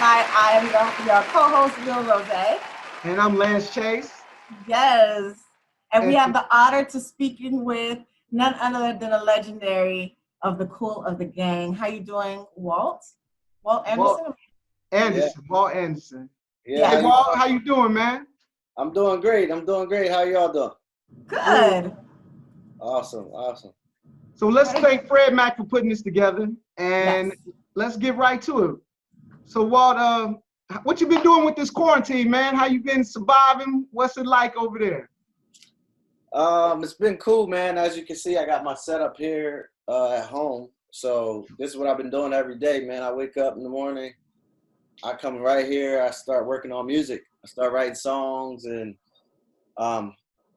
I am your co-host, Will Rose. And I'm Lance Chase. Yes. And we And have the honor to speaking with none other than a legendary of the cool of the gang. How you doing, Walt? Walt Walt Anderson? Yeah, Anderson, Walt Anderson. yeah. Hey How Yes. you Walt, doing? how you doing, man? I'm doing great. I'm doing great. How y'all doing? Good. Good. Awesome, awesome. So let's Right? thank Fred Mack for putting this together, and Yes. let's get right to it. So Walt, what you been doing with this quarantine, man? How you been surviving? What's it like over there? It's been cool, man. As you can see, I got my setup here at home. So this is what I've been doing every day, man. I wake up in the morning, I come right here, I start working on music. I start writing songs, and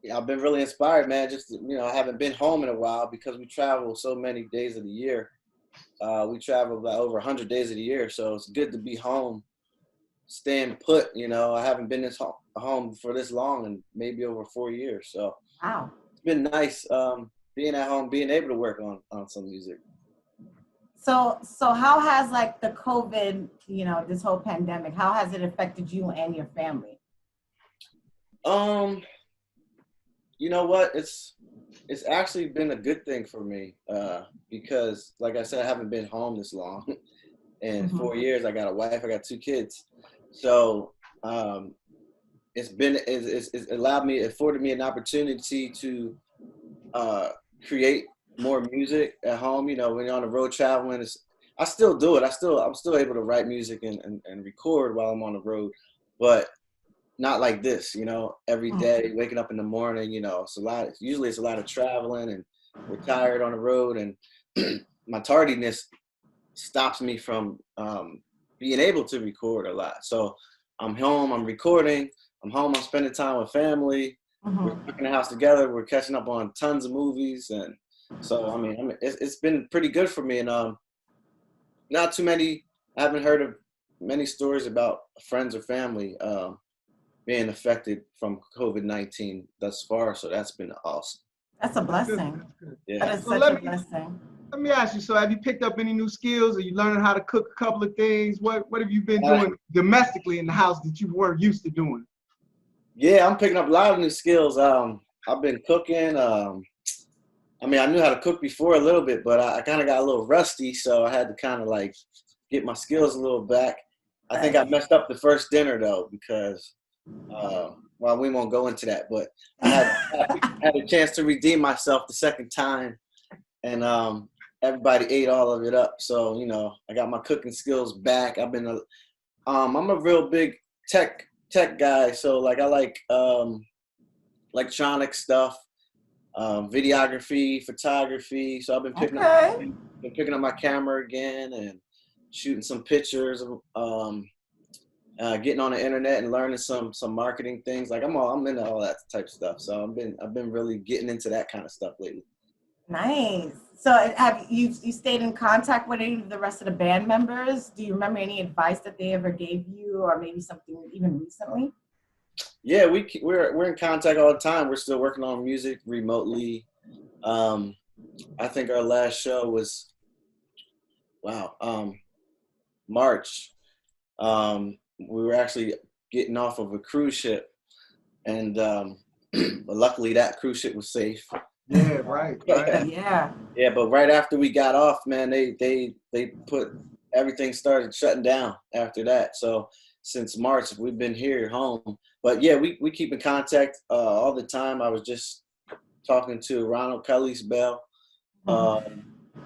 yeah, I've been really inspired, man. Just I haven't been home in a while because we travel so many days of the year. We travel about over 100 days of the year, so it's good to be home, staying put. I haven't been home for this long, and maybe over 4 years. So Wow. it's been nice being at home, being able to work on some music. So how has like the COVID, this whole pandemic, how has it affected you and your family? Um, you know what? It's actually been a good thing for me because, like I said, I haven't been home this long. In Mhm. 4 years, I got a wife, I got two kids. So um, it's allowed me, afforded me an opportunity to uh, create more music at home. When you're on the road traveling, I still do it. I'm still able to write music and record while I'm on the road, but not like this. Every Mhm. day, waking up in the morning. It's a lot. Usually, it's a lot of traveling, and we're tired on the road, and my tardiness stops me from being able to record a lot. So I'm home, I'm recording, I'm home, I'm spending time with family. We're Mhm. stuck in the house together. We're catching up on tons of movies, and so it's been pretty good for me. And not too many. I haven't heard of many stories about friends or family being affected from COVID-19 thus far. So that's been awesome. That's a That's good. blessing. That's good. That Yeah. is So such a blessing. let me ask you. So have you picked up any new skills? Are you learning how to cook a couple of things? What have you been Uh, doing domestically in the house that you weren't used to doing? yeah, I'm picking up a lot of new skills. I've been cooking. I knew how to cook before a little bit, but I kind of got a little rusty, so I had to kind of like get my skills a little back. I think I Right. messed up the first dinner though because, well, we won't go into that, but I had a chance to redeem myself the second time, and everybody ate all of it up. So I got my cooking skills back. I'm a real big tech guy, so like I like electronic stuff, videography, photography. So I've Okay. been picking up my camera again and shooting some pictures, getting on the internet and learning some marketing things. Like I'm into all that type of stuff. So I've been really getting into that kind of stuff lately. Nice. So have you stayed in contact with any of the rest of the band members? Do you remember any advice that they ever gave you, or maybe something even recently? Yeah, we're in contact all the time. We're still working on music remotely. Um, I think our last show was wow, March. We were actually getting off of a cruise ship, and but luckily that cruise ship was safe. Yeah, right, right. Yeah. Yeah, but right after we got off, man, they put everything started shutting down after that. So since March, we've been here home. But yeah, we keep in contact all the time. I was just talking to Ronald Kelly's Bell Mhm.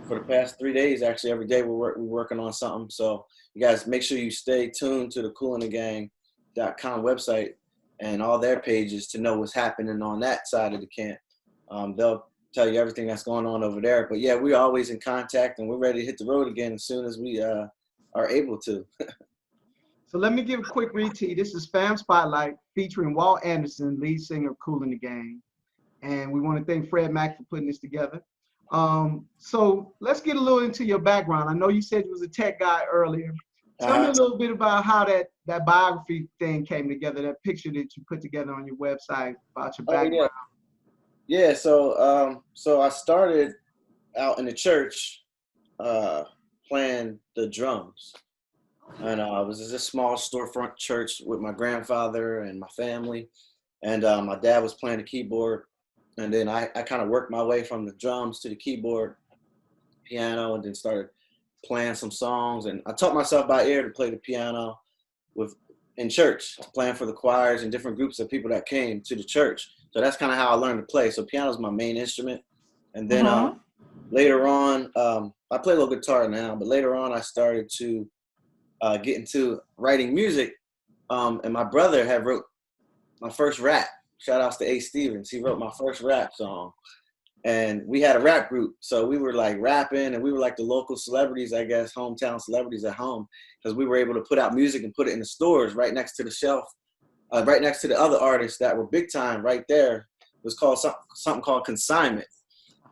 for the past 3 days. Actually, every day we're working on something. So you guys make sure you stay tuned to the coolingthegang.com website and all their pages to know what's happening on that side of the camp. They'll tell you everything that's going on over there. But yeah, we're always in contact, and we're ready to hit the road again as soon as we are able to. So let me give a quick read to you. This is Fam Spotlight featuring Walt Anderson, lead singer of Kool and the Gang. And we want to thank Fred Mack for putting this together. So let's get a little into your background. I know you said you was a tech guy earlier. Tell me a Uh-huh. little bit about how that biography thing came together, that picture that you put together on your website about your Oh yeah, background. yeah. So I started out in the church uh, playing the drums. And it was just a small storefront church with my grandfather and my family. And my dad was playing the keyboard. And then I kind of worked my way from the drums to the keyboard, piano, and then started playing some songs. And I taught myself by ear to play the piano in church, playing for the choirs and different groups of people that came to the church. So that's kind of how I learned to play. So piano is my main instrument. And then later on, I play a little guitar now, but later on I started to get into writing music. And my brother had wrote my first rap. Shout outs to A. Stevens. He wrote my first rap song. And we had a rap group. So we were like rapping, and we were like the local celebrities, I guess, hometown celebrities at home, because we were able to put out music and put it in the stores right next to the shelf, right next to the other artists that were big time right there. It was called something called consignment.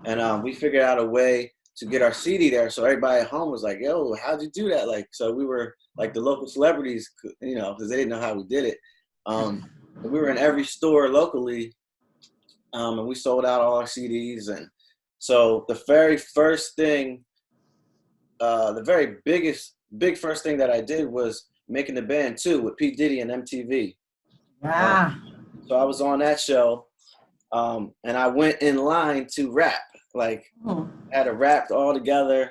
And we figured out a way to get our CD there. So everybody at home was like, yo, how'd you do that? Like, so we were like the local celebrities, you know, because they didn't know how we did it. We were in every store locally, and we sold out all our CDs. And so the very first thing, the very big first thing that I did was making the band too with P. Diddy and MTV. Yeah. So I was on that show, and I went in line to rap. Like, I had it wrapped all together,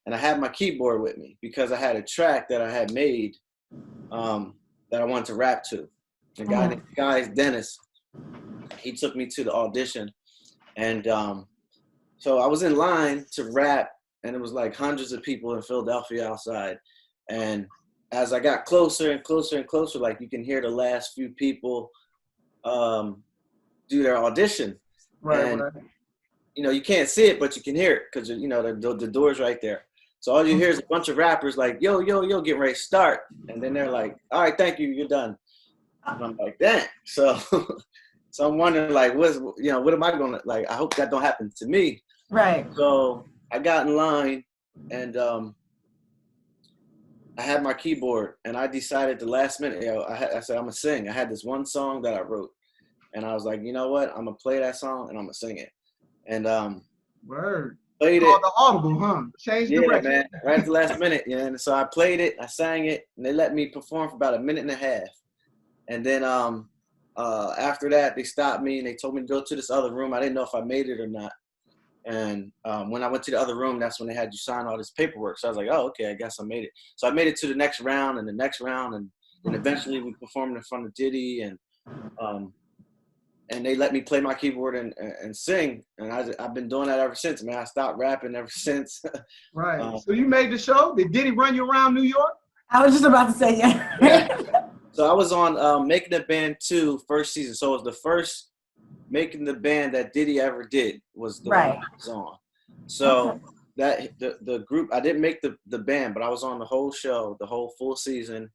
and I had my keyboard with me because I had a track that I had made that I wanted to rap to. The guy Dennis, he took me to the audition, and so I was in line to rap, and it was like hundreds of people in Philadelphia outside. And as I got closer and closer and closer, like you can hear the last few people do their audition. Right. You know, you can't see it, but you can hear it because, you know, the door's right there. So all you hear is a bunch of rappers like, yo, getting ready to start. And then they're like, all right, thank you, you're done. And I'm like, dang. So I'm wondering, like, what am I going to, like, I hope that don't happen to me. Right. So I got in line, and I had my keyboard, and I decided the last minute, I said, I'm going to sing. I had this one song that I wrote, and I was like, you know what? I'm going to play that song, and I'm going to sing it. And Word. Played it. The audible, huh? Change direction. Man, right at the last minute. Yeah, and so I played it, I sang it, and they let me perform for about a minute and a half. And then after that, they stopped me and they told me to go to this other room. I didn't know if I made it or not. And when I went to the other room, that's when they had you sign all this paperwork. So I was like, oh, okay, I guess I made it. So I made it to the next round and the next round, and eventually we performed in front of Diddy, and they let me play my keyboard and sing. And I've been doing that ever since, man. I stopped rapping ever since. Right. So you made the show? Did Diddy run you around New York? I was just about to say, yeah. So I was on Making the Band 2 first season. So it was the first Making the Band that Diddy ever did was the one I was on. So that the group, I didn't make the band, but I was on the whole show, the whole full season,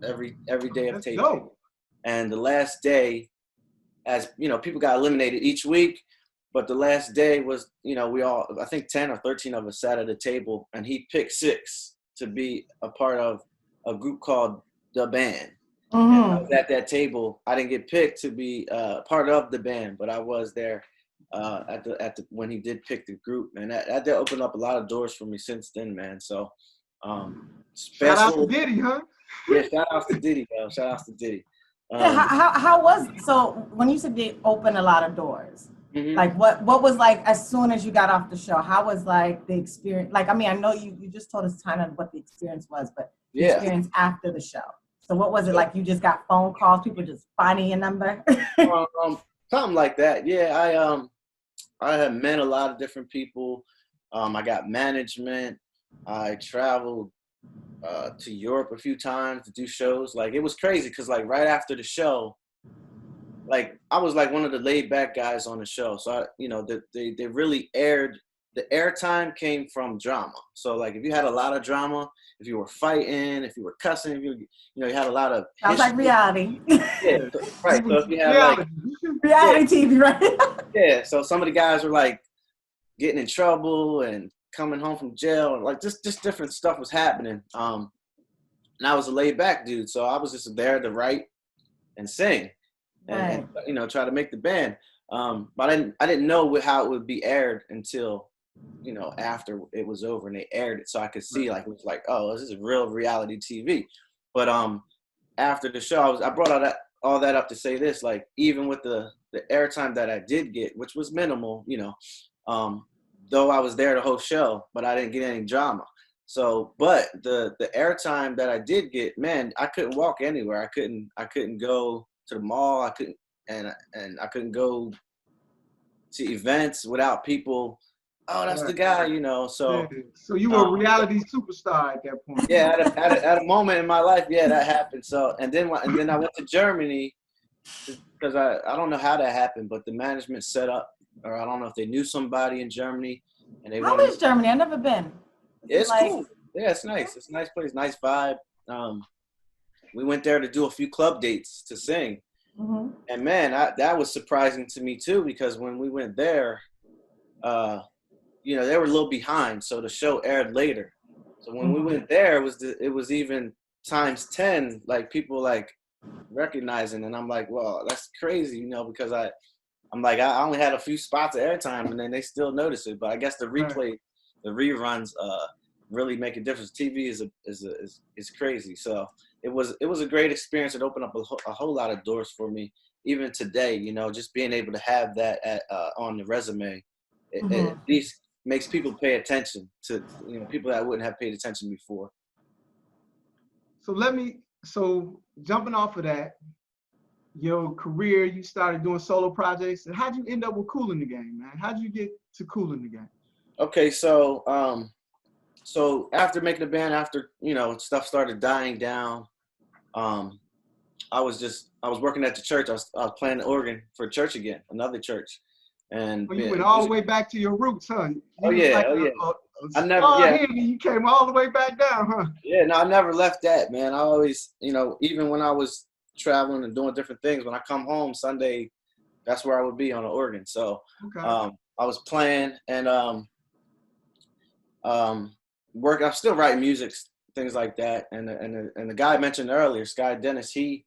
every day of taping. Dope. And the last day, as you know, people got eliminated each week, but the last day was, you know, we all, I think 10 or 13 of us sat at a table, and he picked 6 to be a part of a group called The Band. And I was at that table. I didn't get picked to be part of the band, but I was there at the when he did pick the group, and that did open up a lot of doors for me since then, man. So shout out to Diddy, huh? Yeah, shout out to Diddy, yo. Shout out to Diddy. How was, so when you said they opened a lot of doors, like what was like as soon as you got off the show, how was like the experience? Like, I mean, I know you just told us kind of what the experience was, but the experience after the show. So what was it like? You just got phone calls, people just finding your number? Something like that. Yeah, I have met a lot of different people. I got management. I traveled to Europe a few times to do shows. Like, it was crazy because like right after the show, like I was like one of the laid back guys on the show. So they really aired. The airtime came from drama. So like if you had a lot of drama, if you were fighting, if you were cussing, if you had a lot of sounds like reality. Yeah, right. So if you had like reality TV, right? Yeah. So some of the guys were like getting in trouble and coming home from jail, and like just different stuff was happening. And I was a laid back dude, so I was just there to write and sing, and try to make the band. But I didn't know how it would be aired until you know, after it was over and they aired it, so I could see like it was like, oh, this is real reality TV. But after the show, I brought all that up to say this, like even with the airtime that I did get, which was minimal, you know, though I was there the whole show, but I didn't get any drama. So, but the airtime that I did get, man, I couldn't walk anywhere. I couldn't go to the mall. I couldn't, and I couldn't go to events without people. Oh, that's the guy, you know. So, yeah. So you were a reality superstar at that point. yeah, at a moment in my life, yeah, that happened. So, and then I went to Germany because I don't know how that happened, but the management set up, or I don't know if they knew somebody in Germany, and they How wanted. is Germany? I've never been. It's like, cool. Yeah, it's nice. It's a nice place, nice vibe. We went there to do a few club dates to sing. Mm-hmm. And man, that was surprising to me too, because when we went there, you know, they were a little behind, so the show aired later. So when we went there, it was even times 10, like people like recognizing, and I'm like, well, that's crazy, you know, because I'm like, I only had a few spots of airtime, and then they still notice it. But I guess the reruns really make a difference. TV is crazy. So it was a great experience. It opened up a whole lot of doors for me. Even today, you know, just being able to have that on the resume, it at least makes people pay attention to, you know, people that wouldn't have paid attention before. So jumping off of that, your career, you started doing solo projects, and how'd you end up with Kool in the Gang, man? How'd you get to Kool in the Gang? Okay, so so after making the band, after, you know, stuff started dying down, I was working at the church. I was playing the organ for church again, another church. And well, you went all the way back to your roots, huh? You came all the way back down, huh? Yeah, no, I never left that, man. I always, you know, even when I was traveling and doing different things, when I come home Sunday, that's where I would be on the organ. So I was playing and work. I'm still writing music, things like that. And the guy I mentioned earlier, Sky Dennis, he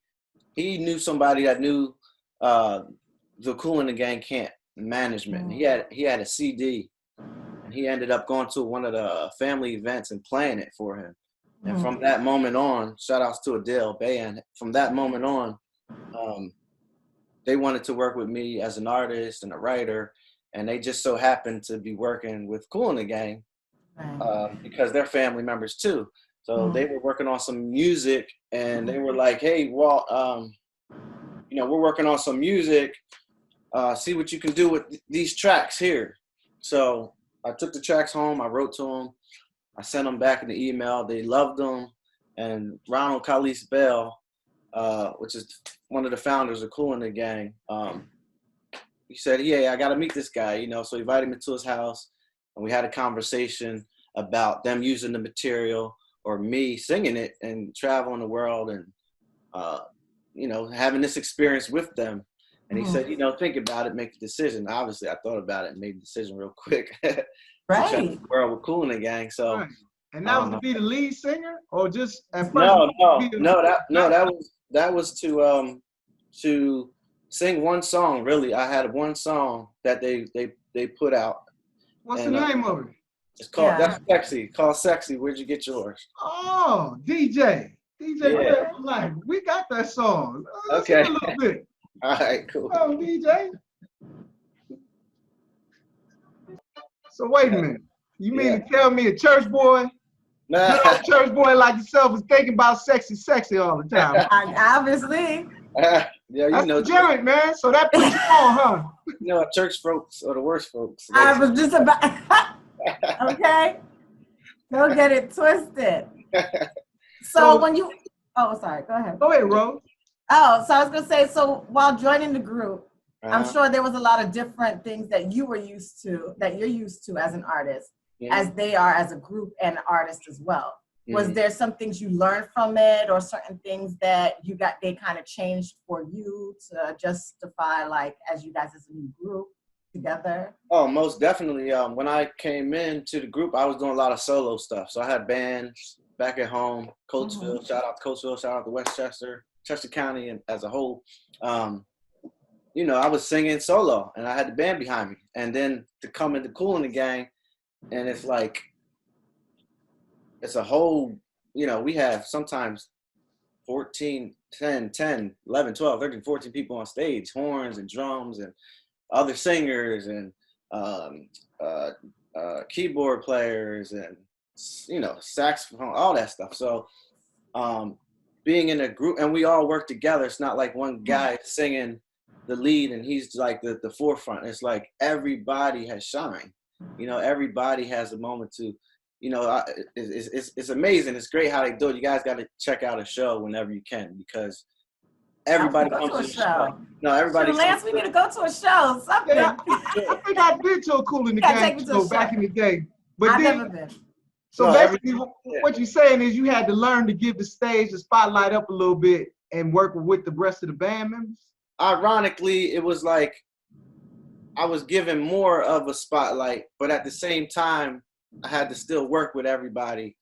knew somebody that knew the Kool in the Gang camp management. He had a CD, and he ended up going to one of the family events and playing it for him. And from that moment on, shout outs to Adele Bayan. From that moment on, they wanted to work with me as an artist and a writer, and they just so happened to be working with Kool in the Gang because they're family members too. So they were working on some music, and they were like, "Hey, Walt, you know, we're working on some music. See what you can do with these tracks here." So I took the tracks home. I wrote to them. I sent them back in the email. They loved them. And Ronald Khalees Bell, which is one of the founders of Kool in the Gang, he said, "Yeah, I got to meet this guy," you know. So he invited me to his house, and we had a conversation about them using the material or me singing it and traveling the world and, you know, having this experience with them. And he said, you know, think about it, make a decision. Obviously, I thought about it and made the decision real quick. Right. The world with Kool in the Gang. So, and that was to be the lead singer, or just at first? That was to sing one song. Really, I had one song that they put out. What's the name of it? It's called That's Sexy. Called Sexy. Where'd you get yours? Oh, DJ Life. We got that song. Let's okay. Hear a little bit. All right, cool. Oh, DJ. So wait a minute. You mean to tell me a church boy, good old church boy like yourself, is thinking about sexy all the time? Obviously. Yeah, you that's know. The joint, man. So that puts you on, huh? You know, church folks are the worst folks. I was just about. Okay. Don't get it twisted. So when you. Oh, sorry. Go ahead. Go ahead, Rose. Oh, so I was gonna say, so while joining the group, I'm sure there was a lot of different things that you're used to as an artist, as they are as a group and artist as well. Was there some things you learned from it, or certain things that they kind of changed for you to justify, like, as you guys as a new group together? Oh, most definitely. When I came into the group, I was doing a lot of solo stuff. So I had bands back at home, Coatesville, shout out to Coatesville, shout out to Westchester, Chester County, and as a whole. You know, I was singing solo, and I had the band behind me. And then to come into Kool in the Gang, and it's like it's a whole, we have sometimes 14, 10, 11, 12, 13, 14 people on stage, horns and drums and other singers and keyboard players and saxophone, all that stuff. So being in a group, and we all work together. It's not like one guy singing the lead and he's like the forefront. It's like everybody has shine. Everybody has a moment to, it's amazing. It's great how they do it. You guys got to check out a show whenever you can, because everybody comes to a show. No, everybody. Lanse, we need to go to a show. Something. Yeah, I think I did to a Kool in the Gang show back in the day. But I've never been. So basically, what you're saying is you had to learn to give the stage the spotlight up a little bit and work with the rest of the band members? Ironically, it was like I was given more of a spotlight, but at the same time, I had to still work with everybody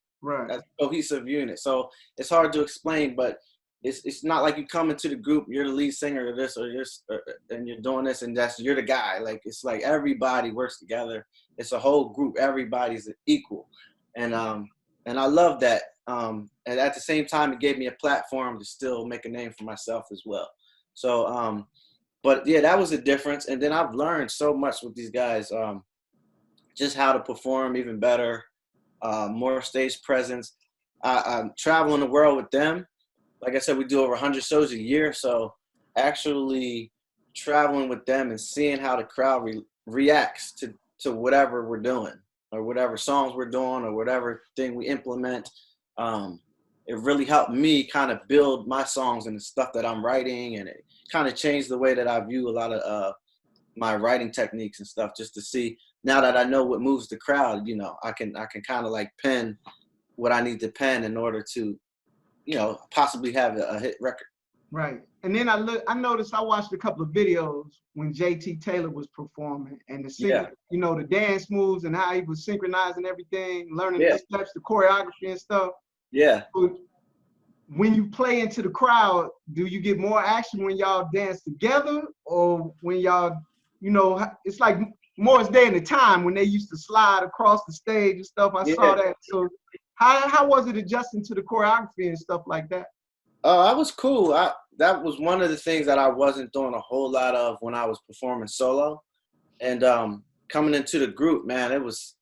as a cohesive unit. So it's hard to explain, but it's not like you come into the group, you're the lead singer of this and you're doing this and you're the guy. Like, it's like everybody works together. It's a whole group. Everybody's equal. And I love that. And at the same time, it gave me a platform to still make a name for myself as well. So, but yeah, that was a difference. And then I've learned so much with these guys, just how to perform even better, more stage presence. I'm traveling the world with them. Like I said, we do over 100 shows a year. So actually traveling with them and seeing how the crowd reacts to whatever we're doing, or whatever songs we're doing, or whatever thing we implement. It really helped me kind of build my songs and the stuff that I'm writing, and it kind of changed the way that I view a lot of my writing techniques and stuff, just to see, now that I know what moves the crowd, I can kind of like pen what I need to pen in order to, possibly have a hit record. Right. And then I noticed, I watched a couple of videos when JT Taylor was performing, and the dance moves and how he was synchronizing everything, learning the steps, the choreography and stuff. Yeah. But when you play into the crowd, do you get more action when y'all dance together, or when y'all, it's like Morris Day in the time when they used to slide across the stage and stuff. I saw that. So how was it adjusting to the choreography and stuff like that? I was cool. That was one of the things that I wasn't doing a whole lot of when I was performing solo. And coming into the group, man, it was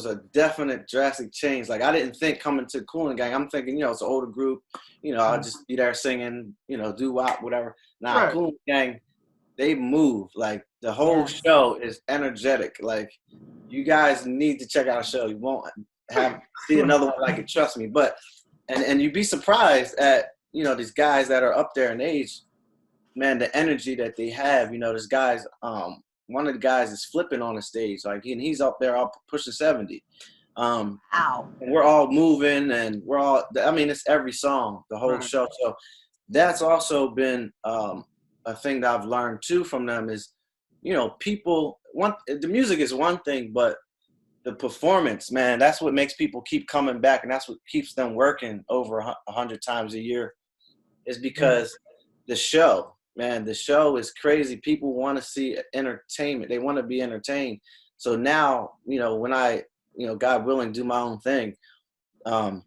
a definite drastic change. Like, I didn't think coming to Kool and Gang, I'm thinking, it's an older group, I'll just be there singing, doo-wop, whatever. Now, Kool and Gang, they move. Like, the whole show is energetic. Like, you guys need to check out a show. You won't see another one like it, trust me. But, and you'd be surprised at, these guys that are up there in age, man, the energy that they have. There's guys, one of the guys is flipping on the stage, like, and he's up there up pushing 70. And we're all moving, and it's every song, the whole show. So that's also been a thing that I've learned too from them is, people the music is one thing, but the performance, man, that's what makes people keep coming back, and that's what keeps them working over 100 times a year, is because the show is crazy. People want to see entertainment. They want to be entertained. So now, when I, God willing, do my own thing, I'll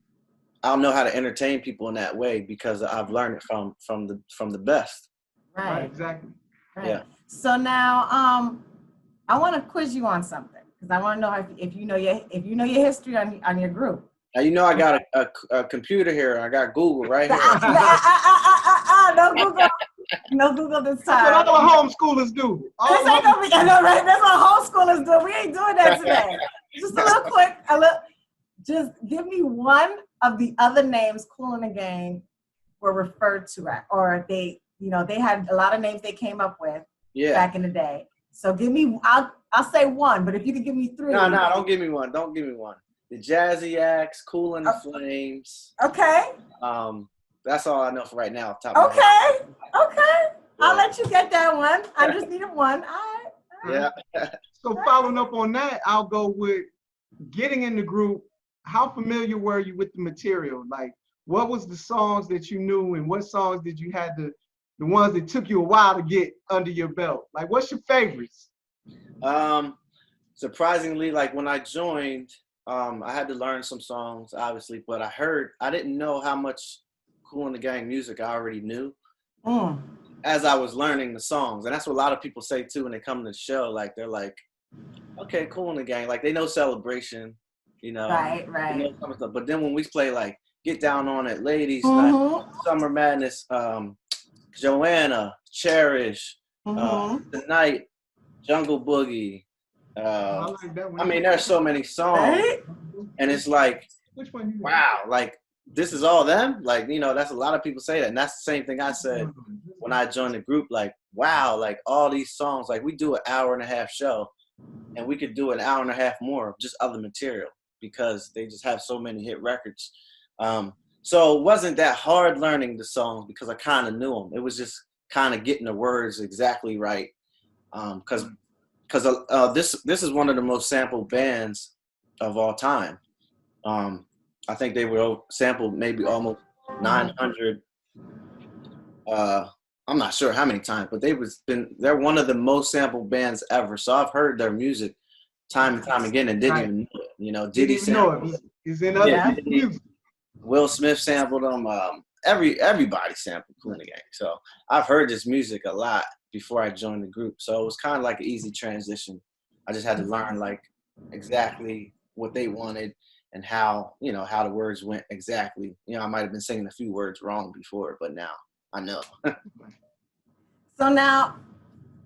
know how to entertain people in that way, because I've learned it from the best. Right. Exactly. Right. Yeah. So now, I want to quiz you on something, because I want to know if you know your history on your group. Now, I got a computer here. I got Google right here. No Google. No Google this time. That's what all homeschoolers do. This ain't gonna be, I know, right? That's what homeschoolers do. We ain't doing that today. Just a little quick. Just give me one of the other names Kool and the Gang were referred to at, or they had a lot of names they came up with back in the day. So give me, I'll say one, but if you could give me three. No, don't give me one. Don't give me one. The Jazzy Acts, Kool and the Flames. Okay. That's all I know for right now. Okay. Yeah. I'll let you get that one. I just needed one. All right. Yeah. So following up on that, I'll go with getting in the group. How familiar were you with the material? Like, what was the songs that you knew, and what songs did you had the ones that took you a while to get under your belt? Like, what's your favorites? surprisingly, like when I joined, I had to learn some songs, obviously, but I didn't know how much Kool and the Gang music I already knew as I was learning the songs. And that's what a lot of people say too when they come to the show. Like, they're like, okay, Kool and the Gang. Like, they know Celebration, you know. Right. They know some stuff. But then when we play, like, Get Down on It, Ladies Night, Summer Madness, Joanna, Cherish, Tonight, Jungle Boogie. I like that one. I mean, there's so many songs, Right? and it's like, Which one you got? wow, like this is all them. Like, you know, that's a lot of people say that, and that's the same thing I said when I joined the group. Like, wow, like all these songs. Like, we do an 1.5-hour show, and we could do an 1.5 hours more of just other material because they just have so many hit records. So it wasn't that hard learning the songs because I kind of knew them. It was just kind of getting the words exactly right. Because this is one of the most sampled bands of all time. I think they were sampled maybe almost 900. I'm not sure how many times, but they're one of the most sampled bands ever. So I've heard their music time and time again and didn't even know it. You know, Diddy sampled it. It's in other music. Will Smith sampled them. Everybody sampled Kool and the Gang. So I've heard this music a lot before I joined the group. So it was kind of like an easy transition. I just had to learn like exactly what they wanted and how the words went exactly. You know, I might have been singing a few words wrong before, but now I know. So now,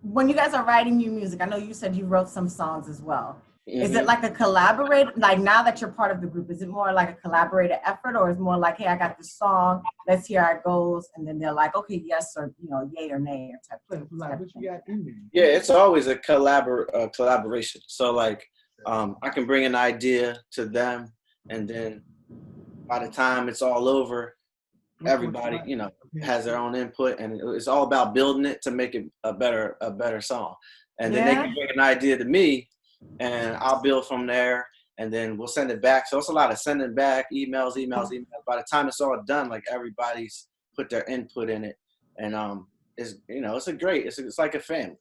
when you guys are writing new music, I know you said you wrote some songs as well. Is it like a collaborative, like now that you're part of the group, is it more like a collaborative effort, or is it more like, hey, I got this song, let's hear how it goes, and then they're like, okay, yes, or, yay or nay, or type Like, what you got in there? Yeah, it's always a collaboration. So like, I can bring an idea to them, and then by the time it's all over, everybody, has their own input, and it's all about building it to make it a better song. And then they can bring an idea to me, and I'll build from there, and then we'll send it back. So it's a lot of sending back emails. By the time it's all done, like everybody's put their input in it, and it's like a family,